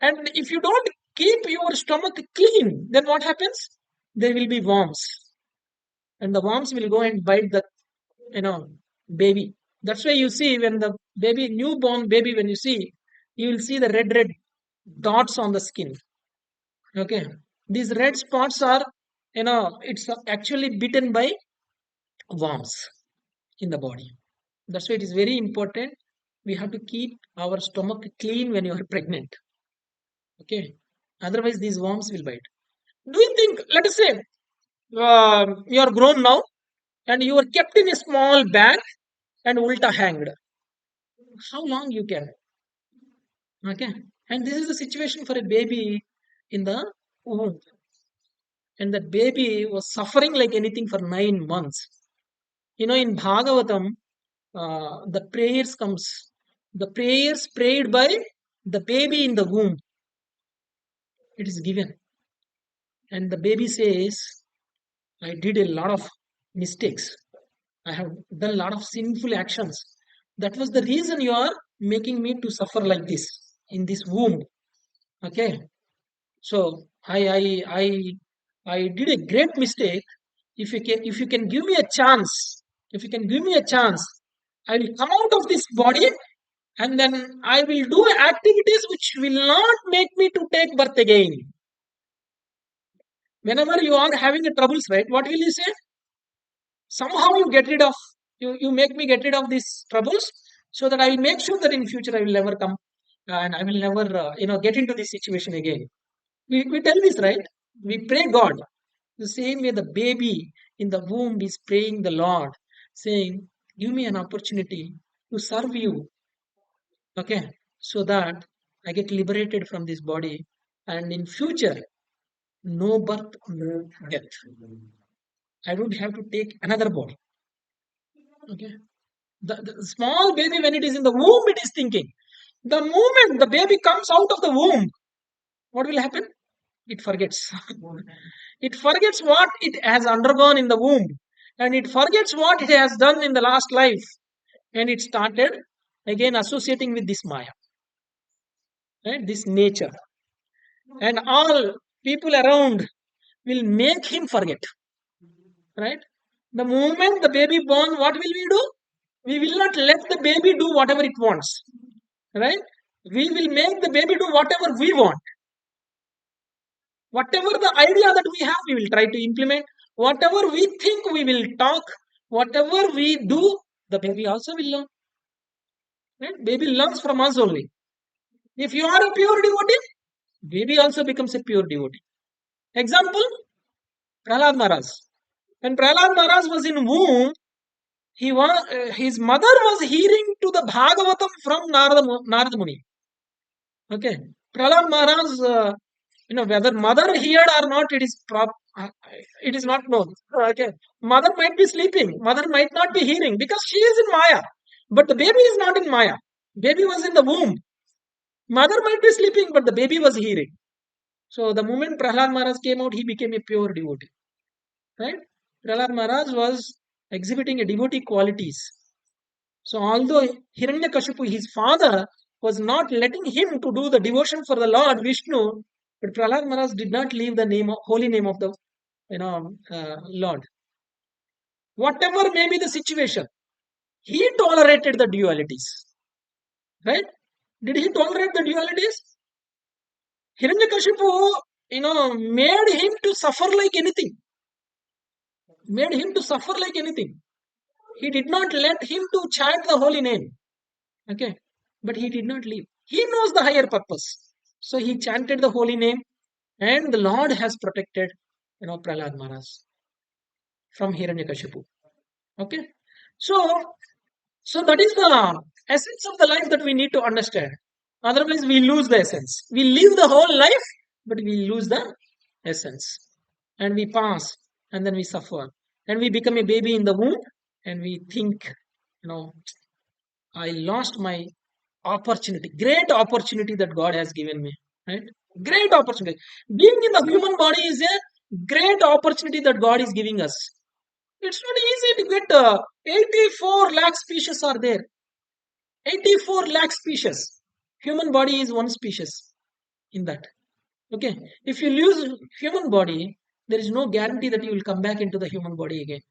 Speaker 1: And if you don't keep your stomach clean, then what happens? There will be worms, and the worms will go and bite the, you know, baby. That's why you see when the baby, newborn baby, when you see, you will see the red dots on the skin. Okay, these red spots are, it's actually bitten by worms in the body. That's why it is very important. We have to keep our stomach clean when you are pregnant. Okay, otherwise these worms will bite. Do you think, let us say, you are grown now and you are kept in a small bag and ulta hanged? How long you can? Okay, and this is the situation for a baby in the womb, and that baby was suffering like anything for 9 months. In Bhagavatam, the prayers comes, the prayers prayed by the baby in the womb. It is given, and the baby says, I did a lot of mistakes. I have done a lot of sinful actions. That was the reason you are making me to suffer like this in this womb. Okay. So I did a great mistake. If you can give me a chance, if you can give me a chance, I will come out of this body, and then I will do activities which will not make me to take birth again. Whenever you are having a troubles, right? What will you say? Somehow you make me get rid of these troubles, so that I will make sure that in future I will never come, and I will never get into this situation again. We tell this, right? We pray God. The same way the baby in the womb is praying the Lord, saying, give me an opportunity to serve you, okay, so that I get liberated from this body, and in future no birth, no death. I don't have to take another body. Okay. The small baby, when it is in the womb, it is thinking. The moment the baby comes out of the womb, what will happen? It forgets. It forgets what it has undergone in the womb, and it forgets what it has done in the last life, and it started again associating with this Maya, right? This nature, and all people around will make him forget, right? The moment the baby born, what will we do? We will not let the baby do whatever it wants, right? We will make the baby do whatever we want. Whatever the idea that we have, we will try to implement. Whatever we think, we will talk. Whatever we do, the baby also will learn. Right? Baby learns from us only. If you are a pure devotee, baby also becomes a pure devotee. Example, Prahlad Maharaj. When Prahlad Maharaj was in womb, his mother was hearing to the Bhagavatam from Narada Muni. Okay, Prahlad Maharaj, whether mother heard or not, it is not known. Okay, mother might be sleeping, mother might not be hearing because she is in Maya, but the baby is not in Maya. Baby was in the womb. Mother might be sleeping, but the baby was hearing. So the moment Prahlad Maharaj came out, he became a pure devotee. Right? Prahlad Maharaj was exhibiting a devotee qualities. So although Hiranyakashipu, his father, was not letting him to do the devotion for the Lord Vishnu, but Prahlad Maharaj did not leave the holy name of the Lord. Whatever may be the situation, he tolerated the dualities. Right? Did he tolerate the dualities? Hiranyakashipu, made him to suffer like anything. Made him to suffer like anything. He did not let him to chant the holy name. Okay. But he did not leave. He knows the higher purpose. So he chanted the holy name, and the Lord has protected, Prahlad Maharaj from Hiranyakashipu. Okay. So, so that is the essence of the life that we need to understand. Otherwise, we lose the essence. We live the whole life, but we lose the essence. And we pass, and then we suffer. And we become a baby in the womb, and we think, you know, I lost my opportunity, great opportunity that God has given me. Right? Great opportunity. Being in the human body is a great opportunity that God is giving us. It's not easy to get 84 lakh species are there. 84 lakh species. Human body is one species in that. Okay. If you lose human body, there is no guarantee that you will come back into the human body again.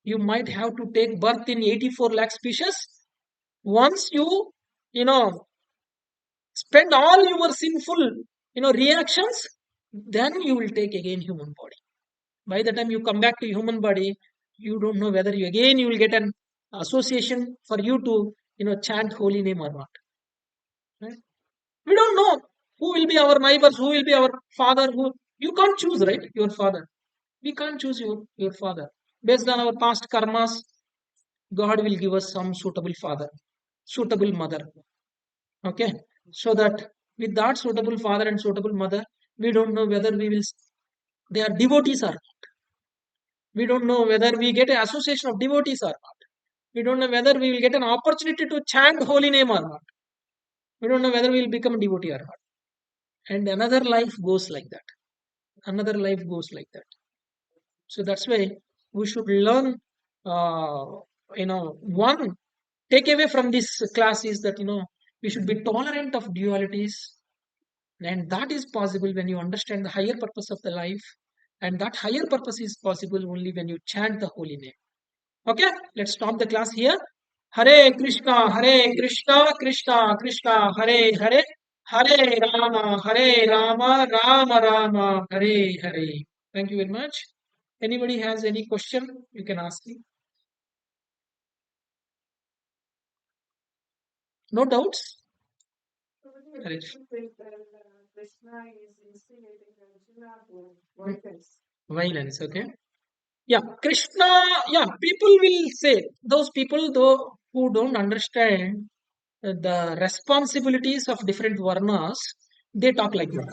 Speaker 1: You might have to take birth in 84 lakh species. Once you know, spend all your sinful, reactions, then you will take again human body. By the time you come back to human body, you don't know whether you will get an association for you to, chant holy name or not. Right? We don't know who will be our neighbors, who will be our father. Who you can't choose, right? Your father. We can't choose your father. Based on our past karmas, God will give us some suitable father, suitable mother. Okay, so that with that suitable father and suitable mother, we don't know whether they are devotees or not. We don't know whether we get an association of devotees or not. We don't know whether we will get an opportunity to chant holy name or not. We don't know whether we will become a devotee or not. And another life goes like that. Another life goes like that. So that's why we should learn. One take away from this class is that we should be tolerant of dualities, and that is possible when you understand the higher purpose of the life, and that higher purpose is possible only when you chant the holy name. Okay, let's stop the class here. Hare Krishna, Krishna Krishna, Hare Hare, Hare Rama, Rama Rama, Hare Hare. Thank you very much. Anybody has any question, you can ask me. No doubts? Hare.
Speaker 2: Krishna is instigating Arjuna to violence.
Speaker 1: Violence, okay. Yeah, Krishna, yeah, people will say, those people though who don't understand the responsibilities of different varnas, they talk like that.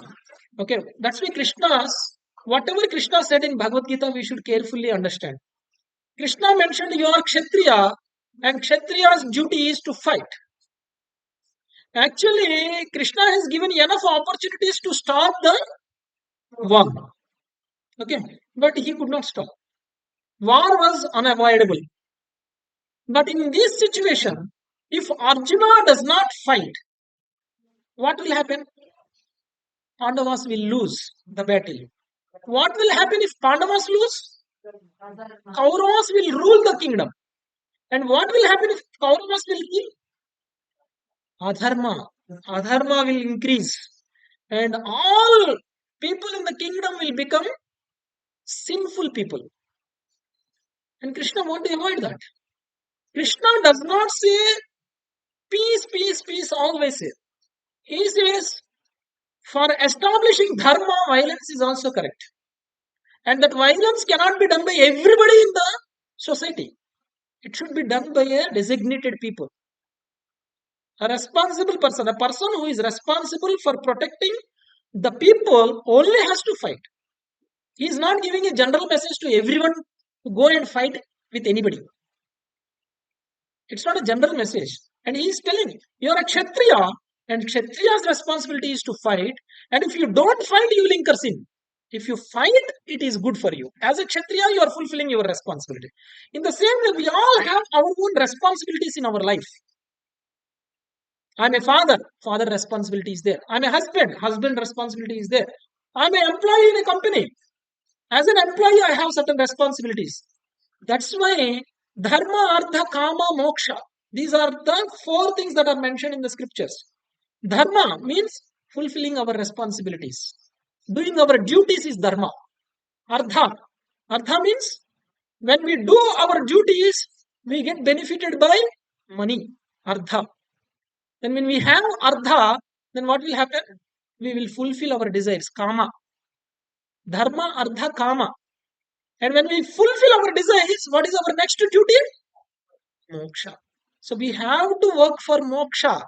Speaker 1: Okay, that's why whatever Krishna said in Bhagavad Gita, we should carefully understand. Krishna mentioned you are Kshatriya, and Kshatriya's duty is to fight. Actually, Krishna has given enough opportunities to stop the war. Okay, but he could not stop. War was unavoidable. But in this situation, if Arjuna does not fight, what will happen? Pandavas will lose the battle. What will happen if Pandavas lose? Kauravas will rule the kingdom. And what will happen if Kauravas will kill? Adharma. Adharma will increase. And all people in the kingdom will become sinful people. And Krishna wants to avoid that. Krishna does not say peace, peace, peace always. He says for establishing dharma, violence is also correct. And that violence cannot be done by everybody in the society. It should be done by a designated people. A responsible person, a person who is responsible for protecting the people only has to fight. He is not giving a general message to everyone to go and fight with anybody. It's not a general message. And he is telling you are a Kshatriya, and Kshatriya's responsibility is to fight. And if you don't fight, you will incur sin. If you fight, it is good for you. As a Kshatriya, you are fulfilling your responsibility. In the same way, we all have our own responsibilities in our life. I'm a father, father responsibility is there. I'm a husband, husband responsibility is there. I'm an employee in a company. As an employee, I have certain responsibilities. That's why dharma, artha, kama, moksha. These are the four things that are mentioned in the scriptures. Dharma means fulfilling our responsibilities. Doing our duties is dharma. Artha. Artha means when we do our duties, we get benefited by money, ardha. Then when we have ardha, then what will happen? We will fulfill our desires, kama. Dharma, ardha, kama. And when we fulfill our desires, what is our next duty? Moksha. So we have to work for moksha.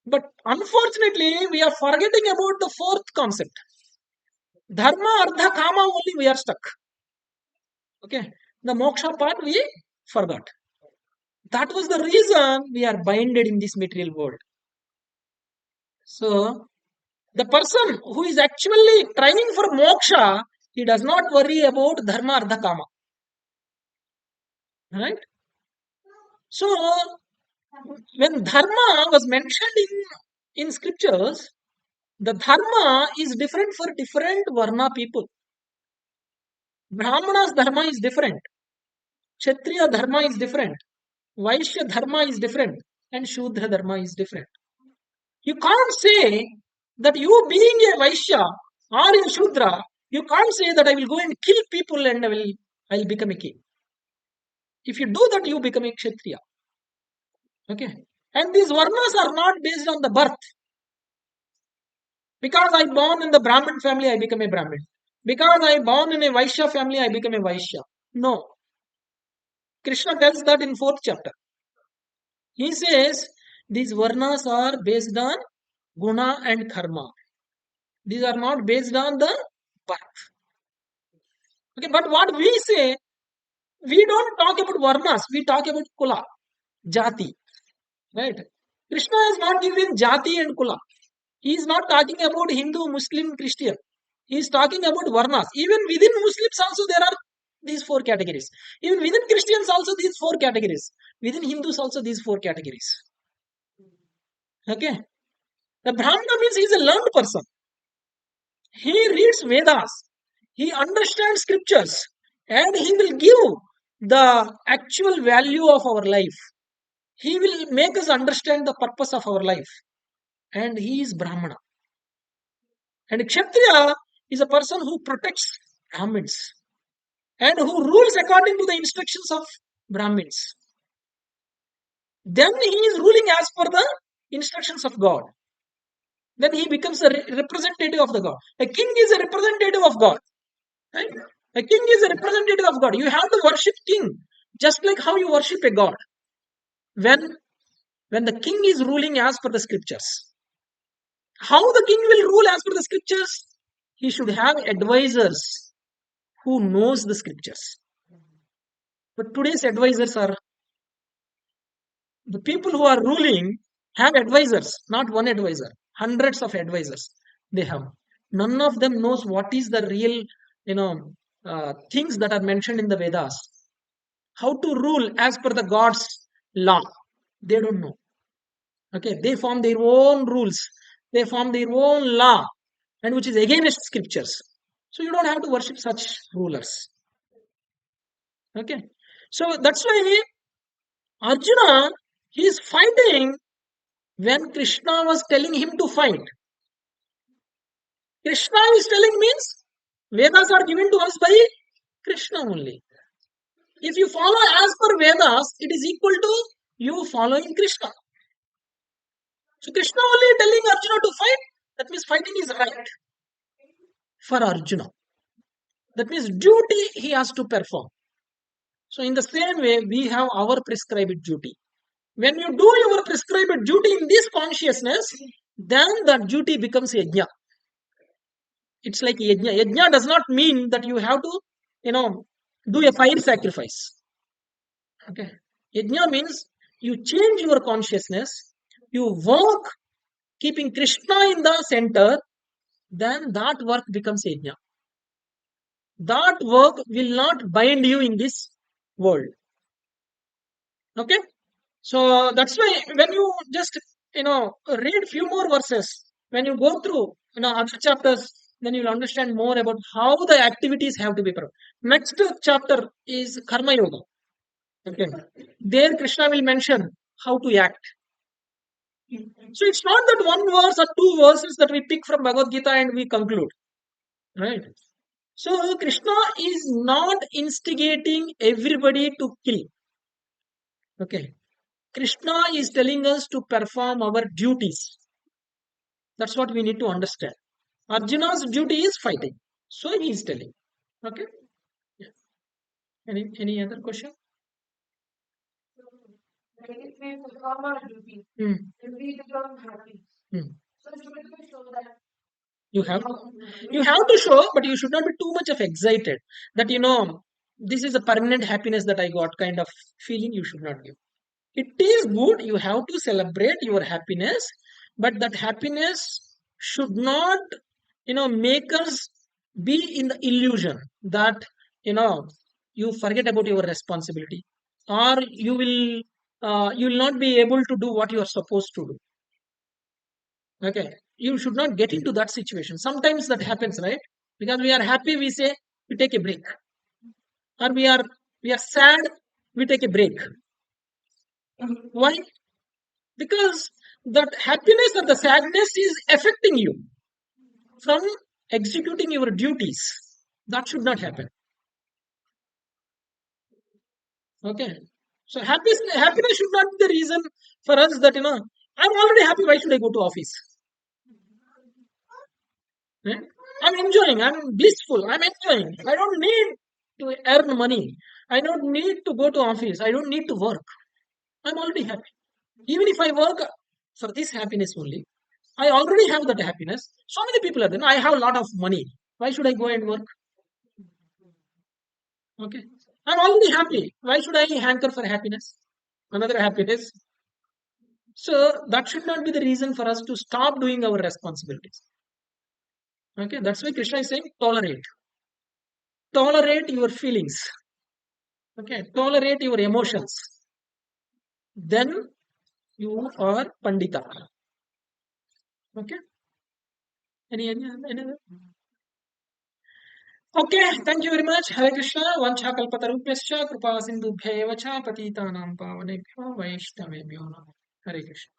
Speaker 1: But unfortunately, we are forgetting about the fourth concept. Dharma, ardha, kama only we are stuck. Okay. The moksha part we forgot. That was the reason we are binded in this material world. So the person who is actually trying for moksha, he does not worry about dharma, ardha, kama. Right? So when dharma was mentioned in scriptures, the dharma is different for different varna people. Brahmana's dharma is different. Kshatriya dharma is different. Vaishya dharma is different. And Shudra dharma is different. You can't say that you being a Vaishya or a Shudra, you can't say that I will go and kill people and I'll become a king. If you do that, you become a Kshatriya. Okay. And these varnas are not based on the birth. Because I born in the Brahmin family, I become a Brahmin. Because I born in a Vaishya family, I become a Vaishya. No. Krishna tells that in 4th chapter. He says these varnas are based on guna and karma. These are not based on the birth. Okay, but what we say, we don't talk about varnas, we talk about kula, jati. Right? Krishna is not giving jati and kula. He is not talking about Hindu, Muslim, Christian. He is talking about varnas. Even within Muslims also there are these 4 categories. Even within Christians also these 4 categories. Within Hindus also these 4 categories. Okay. The Brahmana means he is a learned person. He reads Vedas. He understands scriptures. And he will give the actual value of our life. He will make us understand the purpose of our life. And he is Brahmana. And Kshatriya is a person who protects Brahmins and who rules according to the instructions of Brahmins. Then he is ruling as per the instructions of God. Then he becomes a representative of the God. A king is a representative of God. Right? A king is a representative of God. You have to worship king just like how you worship a God. When the king is ruling as per the scriptures. How the king will rule as per the scriptures? He should have advisors who knows the scriptures. But today's advisors are the people who are ruling have advisors, not one advisor, hundreds of advisors they have. None of them knows what is the real, things that are mentioned in the Vedas. How to rule as per the God's law. They don't know. Okay, they form their own rules. They form their own law, and which is against scriptures. So you don't have to worship such rulers. Okay, so that's why Arjuna, he is fighting when Krishna was telling him to fight. Krishna is telling means Vedas are given to us by Krishna only. If you follow as per Vedas, it is equal to you following Krishna. So Krishna only telling Arjuna to fight, that means fighting is right for Arjuna. That means duty he has to perform. So in the same way, we have our prescribed duty. When you do your prescribed duty in this consciousness, then that duty becomes yajna. It's like yajna. Yajna does not mean that you have to, do a fire sacrifice. Okay. Yajna means you change your consciousness, you work keeping Krishna in the center, then that work becomes yajna. That work will not bind you in this world. Okay. So that's why when you just read few more verses, when you go through other chapters, then you'll understand more about how the activities have to be performed. Next chapter is Karma Yoga. Okay. There Krishna will mention how to act. So it's not that one verse or 2 verses that we pick from Bhagavad Gita and we conclude. Right. So Krishna is not instigating everybody to kill. Okay. Krishna is telling us to perform our duties. That's what we need to understand. Arjuna's duty is fighting. So he is telling. Okay. Yeah. Any other question?
Speaker 2: Like if we perform our duty,
Speaker 1: Hmm.
Speaker 2: then we become happy.
Speaker 1: Hmm.
Speaker 2: So should we show that?
Speaker 1: You have to show, but you should not be too much of excited that this is a permanent happiness that I got kind of feeling. You should not give. It is good. You have to celebrate your happiness, but that happiness should not make us be in the illusion that you know you forget about your responsibility, or you will not be able to do what you are supposed to do. Okay, you should not get into that situation. Sometimes that happens, right? Because we are happy, we say we take a break, or we are sad, we take a break. Why? Because that happiness or the sadness is affecting you from executing your duties. That should not happen. Okay. So happiness should not be the reason for us that I'm already happy. Why should I go to office? Eh? I'm enjoying. I'm blissful. I'm enjoying. I don't need to earn money. I don't need to go to office. I don't need to work. I'm already happy. Even if I work for this happiness only, I already have that happiness. So many people are there. I have a lot of money. Why should I go and work? Okay. I'm already happy. Why should I hanker for happiness? Another happiness. So that should not be the reason for us to stop doing our responsibilities. Okay. That's why Krishna is saying tolerate. Tolerate your feelings. Okay. Tolerate your emotions. Then you are Pandita. Okay. Any other? Okay, thank you very much. Hare Krishna. Vancha kalpatarubhyascha kripa sindhubhya eva cha patitanam pavanebhyo vaishnavebhyo namo. Hare Krishna.